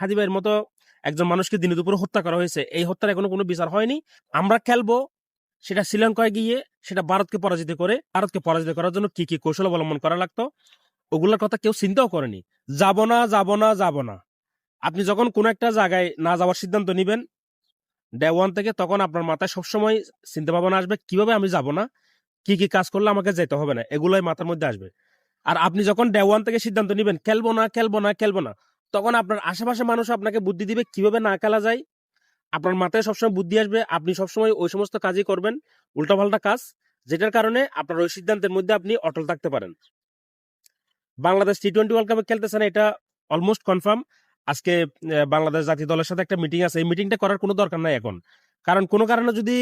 হাদি ভাইয়ের মতো একজন মানুষকে দিনে দুপুরে হত্যা করা হয়েছে, এই হত্যার এখনো কোনো বিচার হয়নি। আমরা খেলবো সেটা শ্রীলঙ্কায় গিয়ে, সেটা ভারতকে পরাজিত করার জন্য কি কি কৌশল অবলম্বন করা লাগতো, ওগুলোর কথা কেউ চিন্তাও করেনি। যাব না যাব না যাব না, আপনি যখন কোনো একটা জায়গায় না যাওয়ার সিদ্ধান্ত নিবেন ডে ওয়ান থেকে, তখন আপনার মাথায় সবসময় চিন্তা ভাবনা আসবে কিভাবে আমি যাব না, কি কি কাজ করলে আমাকে যেতে হবে না, এগুলোই মাথার মধ্যে আসবে। আর আপনি যখন ডে ওয়ান থেকে সিদ্ধান্ত নিবেন খেলবো না খেলবো না খেলবো না, তখন আপনার আশেপাশে মানুষ আপনাকে বুদ্ধি দিবে কিভাবে না খেলা যায়। আপনার মাথায় সবসময় বুদ্ধি আসবে, আপনি সবসময় ওই সমস্ত কাজই করবেন, উল্টাপাল্টা কাজ, যেটার কারণে আপনার ওই সিদ্ধান্তের মধ্যে আপনি অটল থাকতে পারেন। বাংলাদেশ টি-20 ওয়ার্ল্ড কাপে খেলতেছে না, এটা অলমোস্ট কনফার্ম। আজকে বাংলাদেশ জাতীয় দলের সাথে একটা মিটিং আছে, এই মিটিংটা করার কোনো দরকার নাই এখন, কারণ কোনো কারণে যদি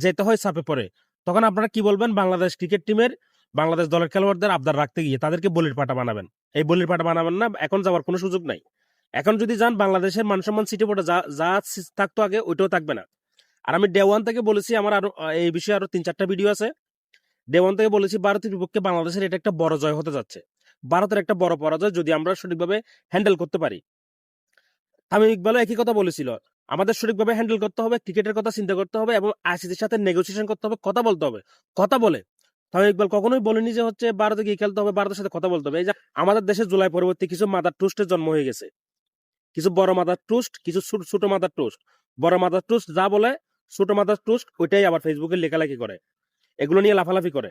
যেতে হয় চাপে পড়ে, তখন আপনারা কি বলবেন, বাংলাদেশ ক্রিকেট টিমের বাংলাদেশ দলের খেলোয়াড়দের আবদার রাখতে গিয়ে তাদেরকে বলির পাঠা বানাবেন। এই বলির পাঠা বানাবেন না, এখন যাওয়ার কোনো সুযোগ নাই। এখন যদি যান, বাংলাদেশের মান সম্মান সিটে পড়ে যা যা থাকতো আগে, ওইটাও থাকবে না। আর আমি ডে ওয়ান থেকে বলেছি, আমার আরো এই বিষয়ে আরো 3-4টা ভিডিও আছে। ডে ওয়ান থেকে বলেছি ভারতের বিপক্ষে বাংলাদেশের এটা একটা বড় জয় হতে যাচ্ছে, ভারতের একটা বড় পরাজয় যদি আমরা সঠিকভাবে হ্যান্ডেল করতে পারি। তামিম ইকবালও একই কথা বলেছিল, আমাদের সঠিকভাবে হ্যান্ডেল করতে হবে, ক্রিকেটের কথা চিন্তা করতে হবে এবং আইসিসির সাথে নেগোসিয়েশন করতে হবে, কথা বলতে হবে। কথা বলে তামিম ইকবাল কখনোই বলেনি যে হচ্ছে ভারতে গিয়ে খেলতে হবে, ভারতের সাথে কথা বলতে হবে। এই যে আমাদের দেশে জুলাই পরবর্তী কিছু মাদার টুস্টের জন্ম হয়ে গেছে, কিছু বড় মাদার টুস্ট, কিছু ছোট মাদার টুস্ট। বড় মাদার টুস্ট যা বলে, ছোট মাদার টুস্ট ওইটাই আবার ফেসবুকে লেখালেখি করে, এগুলো নিয়ে লাফালাফি করে।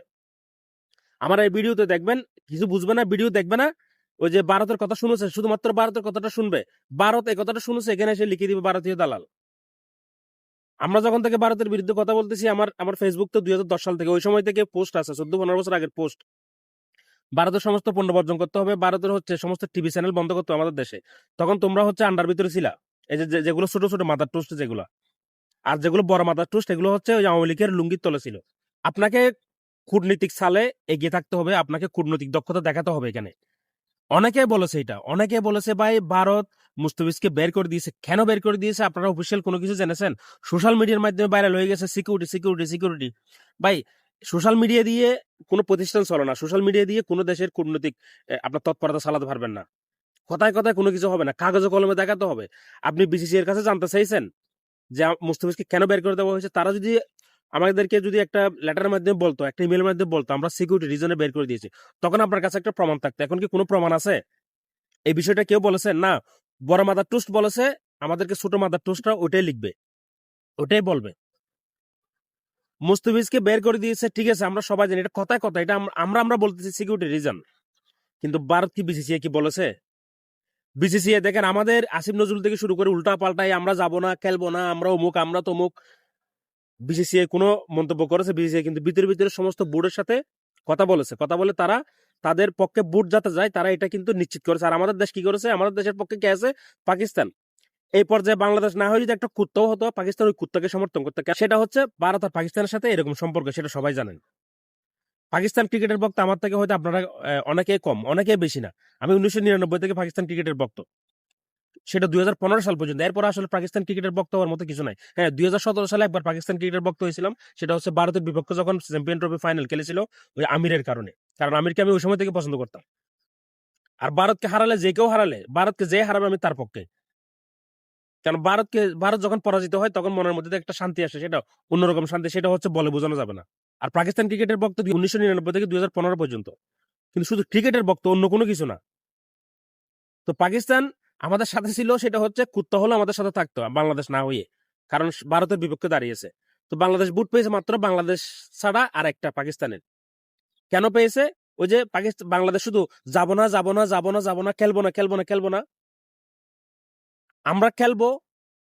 আমার এই ভিডিওতে দেখবেন, কিছু বুঝবে না, ভিডিও দেখবে না, ওই যে ভারতের কথা শুনেছে, শুধুমাত্র ভারতের কথাটা শুনবে, ভারত এই কথাটা শুনেছে, এখানে এসে লিখে দিবে ভারতীয় দালাল। আমরা যখন থেকে ভারতের বিরুদ্ধে কথা বলতেছি, আমার আমার ফেসবুক তো 2010 সাল থেকে, ওই সময় থেকে পোস্ট আছে, 14-15 বছর আগের পোস্ট। ভারতের সমস্ত পণ্য বর্জন করতে হবে, ভারতের হচ্ছে সমস্ত টিভি চ্যানেল বন্ধ করতে হবে আমাদের দেশে। তখন তোমরা হচ্ছে আন্ডার ভিতরে ছিলা, এই যে যেগুলো ছোট ছোট মাদার টুস্ট যেগুলো, আর যেগুলো বড় মাদার টুস্ট এগুলো হচ্ছে ওই আওয়ামী লীগের লুঙ্গির তলে ছিল। আপনাকে কূটনীতিক সালে এগিয়ে থাকতে হবে, আপনাকে কূটনৈতিক দক্ষতা দেখাতে হবে। এখানে অনেকে বলেছে, এটা অনেকে বলেছে ভাই ভারত মুস্তাফিজকে বের করে দিয়েছে। কেন বের করে দিয়েছে আপনারা অফিসিয়াল কোনো কিছু জেনেছেন? সোশ্যাল মিডিয়ার মাধ্যমে ভাইরাল হয়ে গেছে, সিকিউরিটি সিকিউরিটি সিকিউরিটি। ভাই সোশ্যাল মিডিয়া দিয়ে কোনো প্রতিষ্ঠান চলে না, সোশ্যাল মিডিয়া দিয়ে কোনো দেশের কূটনৈতিক আপনার তৎপরতা চালাতে পারবেন না। কথায় কথায় কোনো কিছু হবে না, কাগজে কলমে দেখাতে হবে। আপনি বিসিসি এর কাছে জানতে চাইছেন যে মুস্তাফিজকে কেন বের করে দেওয়া হয়েছে, তারা যদি আমাদেরকে যদি একটা লেটারের মাধ্যমে বলতো, একটা ইমেলের মাধ্যমে বলতো আমরা সিকিউরিটি রিজনে বের করে দিয়েছি, তখন আপনার কাছে একটা প্রমাণ থাকতো। এখন কি কোনো প্রমাণ আছে? এই বিষয়টা কেউ বলেছে না। বড় মাদার টুস্ট বলেছে আমাদেরকে ছোট মাদার টুস্টরা ওটাই লিখবে, ওটাই বলবে। মুস্তাফিজকে বের করে দিয়েছে, ঠিক আছে, আমরা সবাই জানি, এটা কথায় কথা, এটা আমরা আমরা বলতেছি সিকিউরিটি রিজন। কিন্তু ভারত কি বিসিসিআই কি বলেছে? বিসিসিআই দেখেন আমাদের আসিফ নজরুল থেকে শুরু করে উল্টা পাল্টাই, আমরা যাব না খেলবো না, আমরা অমুক আমরা তমুক। বিসিসিআই কোনো মন্তব্য করেছে? বিসিসিআই কিন্তু ভিতরে ভিতরে সমস্ত বোর্ডের সাথে কথা বলেছে, কথা বলে তারা তাদের পক্ষে বোর্ড যাতে যায় তারা এটা কিন্তু নিশ্চিত করেছে। আর আমাদের দেশ কি করেছে? আমাদের দেশের পক্ষে কে আছে? পাকিস্তান। এই পর্যায়ে বাংলাদেশ না হয়ে যদি একটা কুত্তাও হতো, পাকিস্তান ওই কুত্তাকে সমর্থন করতে, সেটা হচ্ছে ভারত আর পাকিস্তানের সাথে এরকম সম্পর্ক, সেটা সবাই জানেন। পাকিস্তান ক্রিকেটের ভক্ত আমার থেকে হয়তো আপনারা অনেকেই কম, অনেকেই বেশি না। আমি 1999 থেকে পাকিস্তান ক্রিকেটের ভক্ত, সেটা 2015 সাল পর্যন্ত। এরপর আসলে পাকিস্তান ক্রিকেটের ভক্ত হওয়ার মতো কিছু নাই। হ্যাঁ, 2017 সালে একবার পাকিস্তান ক্রিকেটের ভক্ত হয়েছিলাম, সেটা হচ্ছে ভারতের বিপক্ষে যখন চ্যাম্পিয়ন ট্রফি ফাইনাল খেলেছিল ওই আমিরের কারণে, কারণ আমিরকে আমি ওই সময় থেকে পছন্দ করতাম। আর ভারতকে হারালে, যে কেউ হারালে, ভারতকে যে হারাবে আমি তার পক্ষে। কারণ ভারত যখন পরাজিত হয় তখন মনের মধ্যে একটা শান্তি আসে, সেটা অন্যরকম শান্তি, সেটা হচ্ছে বলে বোঝানো যাবে না। আর পাকিস্তান ক্রিকেটের ভক্ত 1999 থেকে 2015 পর্যন্ত, কিন্তু শুধু ক্রিকেটের ভক্ত, অন্য কোনো কিছু না। তো পাকিস্তান আমাদের সাথে ছিল, সেটা হচ্ছে কুত্তা হলো আমাদের সাথে থাকতো বাংলাদেশ না হয়ে, কারণ ভারতের বিপক্ষে দাঁড়িয়েছে। তো বাংলাদেশ বুট পেয়েছে মাত্র বাংলাদেশ ছাড়া আর একটা পাকিস্তানের। কেন পেয়েছে? ওই যে পাকিস্তান বাংলাদেশ শুধু যাবো না যাবো না যাবো না যাবো না, খেলবো না খেলবো না খেলবো না, আমরা খেলবো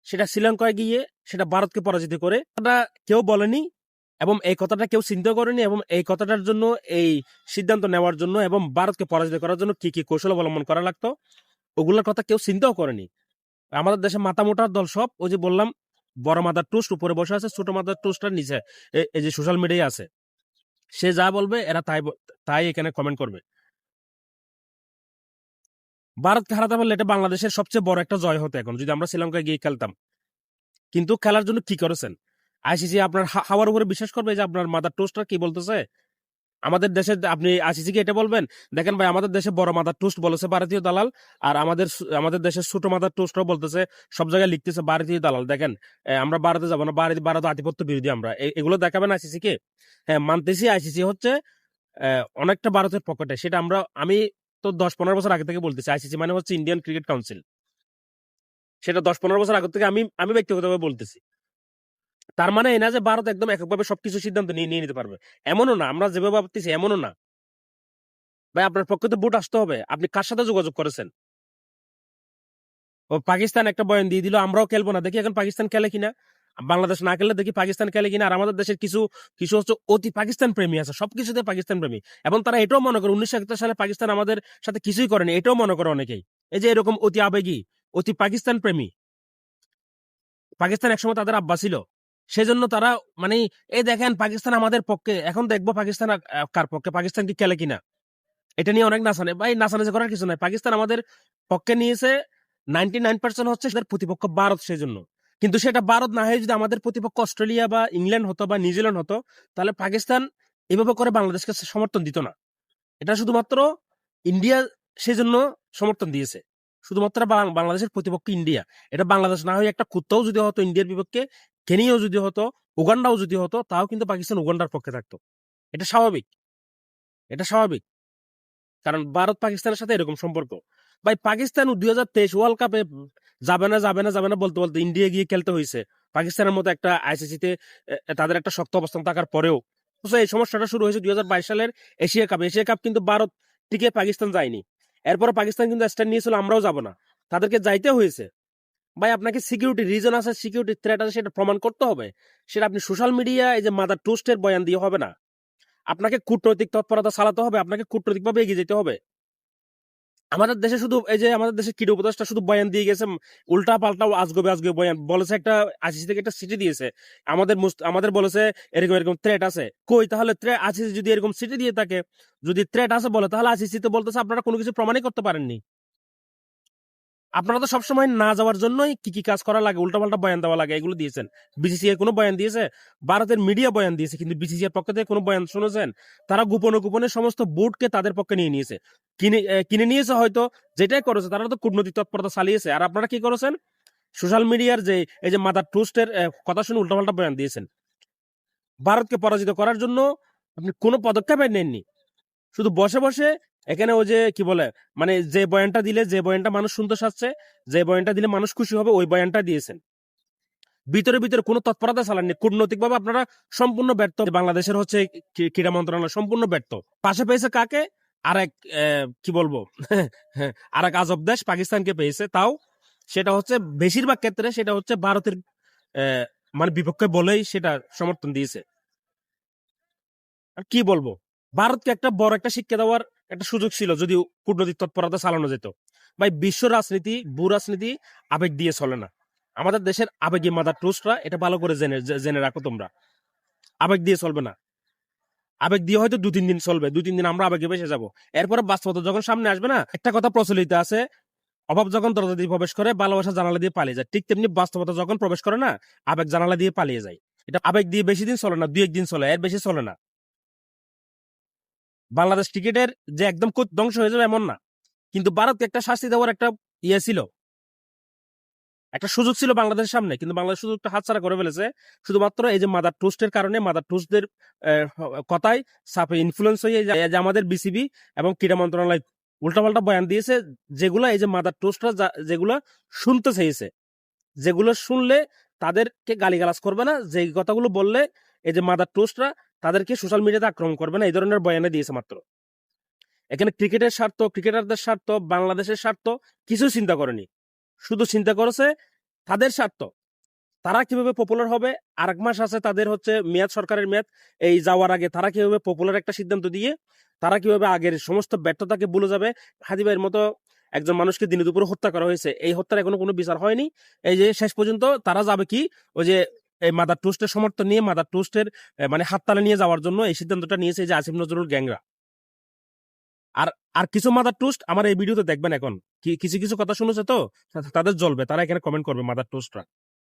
সেটা শ্রীলঙ্কায় গিয়ে, সেটা ভারতকে পরাজিত করে। এটা কেউ বলেনি এবং এই কথাটা কেউ চিন্তা করেনি, এবং এই কথাটার জন্য, এই সিদ্ধান্ত নেওয়ার জন্য এবং ভারতকে পরাজিত করার জন্য কি কি কৌশল অবলম্বন করা লাগতো, ওগুলোর কথা কেউ চিন্তাও করেনি। আমাদের দেশে মাথা মোটার দল সব, ওই যে বললাম বড় মাদার টুস্ট উপরে বসে আছে, ছোট মাদার টুস্টার নিচে এই যে সোশ্যাল মিডিয়ায় আছে, সে যা বলবে এরা তাই তাই এখানে কমেন্ট করবে। ভারতকে হারাতে পারলে এটা বাংলাদেশের সবচেয়ে বড় একটা জয় হতো এখন, যদি আমরা শ্রীলঙ্কায় গিয়ে খেলতাম। কিন্তু খেলার জন্য কি করেছেন? আইসিসি আপনার হাওয়ার উপরে বিশ্বাস করবে যে আপনার মাদার টোস্টার কি বলতেছে? আমাদের দেশে আপনি আইসিসি কে এটা বলবেন? দেখেন ভাই, আমাদের দেশে বড় মাদার টুস্ট বলেছে ভারতীয় দালাল, আর আমাদের দেশের ছোট মাদার টুস্টও বলতেছে, সব জায়গায় লিখতেছে ভারতীয় দালাল। দেখেন, আমরা ভারতে যাবো না, ভারত আধিপত্য বিরোধী আমরা, এগুলো দেখাবেন আইসিসি কে? হ্যাঁ, মানতেছি আইসিসি হচ্ছে অনেকটা ভারতের পকেটে, সেটা আমি তো 10-15 বছর আগে থেকে বলতেছি, আইসিসি মানে হচ্ছে ইন্ডিয়ান ক্রিকেট কাউন্সিল। সেটা 10-15 বছর আগে থেকে আমি ব্যক্তিগতভাবে বলতেছি। তার মানে এই না যে ভারত একদম এককভাবে সবকিছু সিদ্ধান্ত নিয়ে নিতে পারবে, এমনও না। আমরা যেভাবে ভাবতেছি এমনও না ভাই। আপনার পক্ষে তো ভোট আসতে হবে। আপনি কার সাথে যোগাযোগ করেছেন? ও পাকিস্তান একটা বয়ান দিয়ে দিল, আমরাও খেলবো না, দেখি এখন পাকিস্তান খেলে কিনা। বাংলাদেশ না খেললে দেখি পাকিস্তান খেলে কিনা। আর আমাদের দেশের কিছু কিছু হচ্ছে অতি পাকিস্তান প্রেমী আছে, সবকিছুতে পাকিস্তান প্রেমী, এবং তারা এটাও মনে করে 1971 সালে পাকিস্তান আমাদের সাথে কিছুই করেনি, এটাও মনে করে অনেকেই। এই যে এরকম অতি আবেগী, অতি পাকিস্তান প্রেমী, পাকিস্তান একসময় তাদের আব্বা ছিল, সেজন্য তারা মানে এই দেখেন পাকিস্তান আমাদের পক্ষে, এখন দেখবো পাকিস্তান কার পক্ষে, পাকিস্তান কি খেলে কিনা। এটা নিয়ে অনেক নাচানে ভাই, নাচানাচি করার কিছু নাই। পাকিস্তান আমাদের পক্ষে নিয়েছে, 99% হচ্ছে তাদের প্রতিপক্ষ ভারত, সেই জন্য। কিন্তু সেটা ভারত না হয়ে যদি আমাদের প্রতিপক্ষ অস্ট্রেলিয়া বা ইংল্যান্ড হতো বা নিউজিল্যান্ড হতো, তাহলে পাকিস্তান এভাবে করে বাংলাদেশকে সমর্থন দিত না। এটা শুধুমাত্র ইন্ডিয়া সেই জন্য সমর্থন দিয়েছে, শুধুমাত্র বাংলাদেশের প্রতিপক্ষ ইন্ডিয়া। এটা বাংলাদেশ না হয়ে একটা কুত্তাও যদি হতো ইন্ডিয়ার বিপক্ষে, কেনিয়াও যদি হতো, উগান্ডাও যদি হতো, তাও কিন্তু পাকিস্তান উগান্ডার পক্ষে থাকতো। এটা স্বাভাবিক, এটা স্বাভাবিক। কারণ ভারত পাকিস্তানের সাথে এরকম সম্পর্ক। ভাই, পাকিস্তান 2023 ওয়ার্ল্ড কাপে যাবে না বলতে বলতে ইন্ডিয়া গিয়ে খেলতে হয়েছে, পাকিস্তানের মতো একটা আইসিসিতে তাদের একটা শক্ত অবস্থান থাকার পরেও। এই সমস্যাটা শুরু হয়েছে 2022 সালের এশিয়া কাপ কিন্তু ভারত টিকে পাকিস্তান যায়নি। এরপরে পাকিস্তান কিন্তু স্ট্যান্ড নিয়েছিল, আমরাও যাব না, তাদেরকে যাইতে হয়েছে। ভাই, আপনাকে সিকিউরিটি রিজন আছে, সিকিউরিটি থ্রেট আছে, সেটা প্রমাণ করতে হবে। সেটা আপনি সোশ্যাল মিডিয়া এই যে মাদার টুস্টের বয়ান দিয়ে হবে না। আপনাকে কূটনৈতিক তৎপরতা চালাতে হবে, আপনাকে কূটনৈতিক ভাবে এগিয়ে যেতে হবে। আমাদের দেশে শুধু এই যে আমাদের দেশে ক্রীড়া উপদেষ্টা শুধু বয়ান দিয়ে গেছে, উল্টা পাল্টা আজগবে বয়ান বলেছে। একটা আইসিসি থেকে একটা চিঠি দিয়েছে, আমাদের বলেছে এরকম এরকম থ্রেট আছে। কই তাহলে আইসিসি যদি এরকম চিঠি দিয়ে থাকে, যদি থ্রেট আছে বলে, তাহলে আইসিসি তো বলতেছে আপনারা কোনো কিছু প্রমাণই করতে পারেননি। আপনারা তো সবসময় না যাওয়ার জন্যই কি কি কাজ করা লাগে, উল্টাপাল্টা বয়ান দেওয়া লাগে, এগুলো দিয়েছেন। বিসিসিআই কোনো বয়ান দিয়েছে? ভারতের মিডিয়া বয়ান দিয়েছে, কিন্তু বিসিসিআই পক্ষ থেকে কোনো বয়ান শুনেছেন? তারা গোপনে গোপনে সমস্ত বোর্ডকে তাদের পক্ষে নিয়ে নিয়েছে, কিনে নিয়েছে হয়তো, যেটাই করেছে তারা তো কূটনৈতিক তৎপরতা চালিয়েছে। আর আপনারা কি করেছেন? সোশ্যাল মিডিয়ার যে এই যে মাদার টুস্টের কথা শুনে উল্টাপাল্টা বয়ান দিয়েছেন। ভারতকে পরাজিত করার জন্য আপনি কোনো পদক্ষেপ নেননি, শুধু বসে বসে এখানে ওই যে কি বলে, মানে যে বয়ানটা দিলে, যে বয়ানটা মানুষ শুনতে চাচ্ছে, যে বয়ানটা দিলে মানুষ খুশি হবে, ওই বয়ানটা দিয়েছেন। ভিতরে ভিতরে কোনো তৎপরতা চালাননি। কূটনৈতিক ভাবে আপনারা সম্পূর্ণ ব্যর্থ। বাংলাদেশের হচ্ছে ক্রীড়া মন্ত্রণালয় সম্পূর্ণ ব্যর্থ। পাশে পেয়েছে কাকে? আরেক কি বলবো আরেক আজব দেশ পাকিস্তানকে পেয়েছে, তাও সেটা হচ্ছে বেশিরভাগ ক্ষেত্রে সেটা হচ্ছে ভারতের মানে বিপক্ষে বলেই সেটা সমর্থন দিয়েছে। আর কি বলবো, ভারতকে একটা বড় একটা শিক্ষা দেওয়ার একটা সুযোগ ছিল যদি কূটনৈতিক তৎপরতা চালানো যেত। ভাই, বিশ্ব রাজনীতি, ভূ রাজনীতি আবেগ দিয়ে চলে না। আমাদের দেশের আবেগী মাদার টুস্টরা এটা ভালো করে জেনে রাখো তোমরা। আবেগ দিয়ে চলবে না। আবেগ দিয়ে হয়তো 2-3 দিন চলবে, 2-3 দিন আমরা আবেগে ভেসে যাবো, এরপরে বাস্তবতা যখন সামনে আসবে না, একটা কথা প্রচলিত আছে, অভাব যখন দরজা দিয়ে প্রবেশ করে, ভালোবাসা জানালা দিয়ে পালিয়ে যায়। ঠিক তেমনি বাস্তবতা যখন প্রবেশ করে না, আবেগ জানালা দিয়ে পালিয়ে যায়। এটা আবেগ দিয়ে বেশি দিন চলে না, 2-1 দিন চলে, এর বেশি চলে না। বাংলাদেশ ক্রিকেটের যে একদম ধ্বংস হয়ে যাবে এমন না, কিন্তু ভারতকে একটা শাস্তি দেওয়ার একটা ইয়ে ছিল, একটা সুযোগ ছিল বাংলাদেশের সামনে, কিন্তু বাংলাদেশ সুযোগটা হাতছাড়া করে ফেলেছে। শুধুমাত্র এই যে মাদার টুস্টের কারণে, মাদার টুস্টদের কথায় সাপে ইনফ্লুয়েন্স হয়ে যে আমাদের বিসিবি এবং ক্রীড়া মন্ত্রণালয় উল্টাপাল্টা বয়ান দিয়েছে, যেগুলো এই যে মাদার টুস্টরা যেগুলো শুনতে চেয়েছে, যেগুলো শুনলে তাদেরকে গালিগালাজ করবে না, যে কথাগুলো বললে এই যে মাদার টুস্টরা তাদেরকে সোশ্যাল মিডিয়াতে আক্রমণ করবে না, এই ধরনের বয়ানে দিয়েছে মাত্র। এখানে ক্রিকেটের স্বার্থ, ক্রিকেটারদের স্বার্থ, বাংলাদেশের স্বার্থ কিছু চিন্তা করেনি, শুধু চিন্তা করেছে তাদের স্বার্থ। তারা কিভাবে পপুলার হবে, আর 1 মাস আছে তাদের হচ্ছে মেয়াদ, সরকারের মেয়াদ, এই যাওয়ার আগে তারা কিভাবে পপুলার একটা সিদ্ধান্ত দিয়ে তারা কিভাবে আগের সমস্ত ব্যর্থতাকে ভুলে যাবে। হাদি ভাইয়ের মতো একজন মানুষকে দিনে দুপুরে হত্যা করা হয়েছে, এই হত্যার এখনো কোনো বিচার হয়নি। এই যে শেষ পর্যন্ত তারা যাবে কি, ওই যে এই মাদার টুস্টের সমর্থন নিয়ে, মাদার টুস্টের মানে হাততালে নিয়ে যাওয়ার জন্য এই সিদ্ধান্তটা নিয়েছে যে আসিফ নজরুল গ্যাংরা। আর আর কিছু মাদার টুস্ট আমার এই ভিডিওতে দেখবেন, এখন কিছু কিছু কথা শুনেছে তো, তাদের জ্বলবে, তারা এখানে কমেন্ট করবে মাদার টুস্টরা।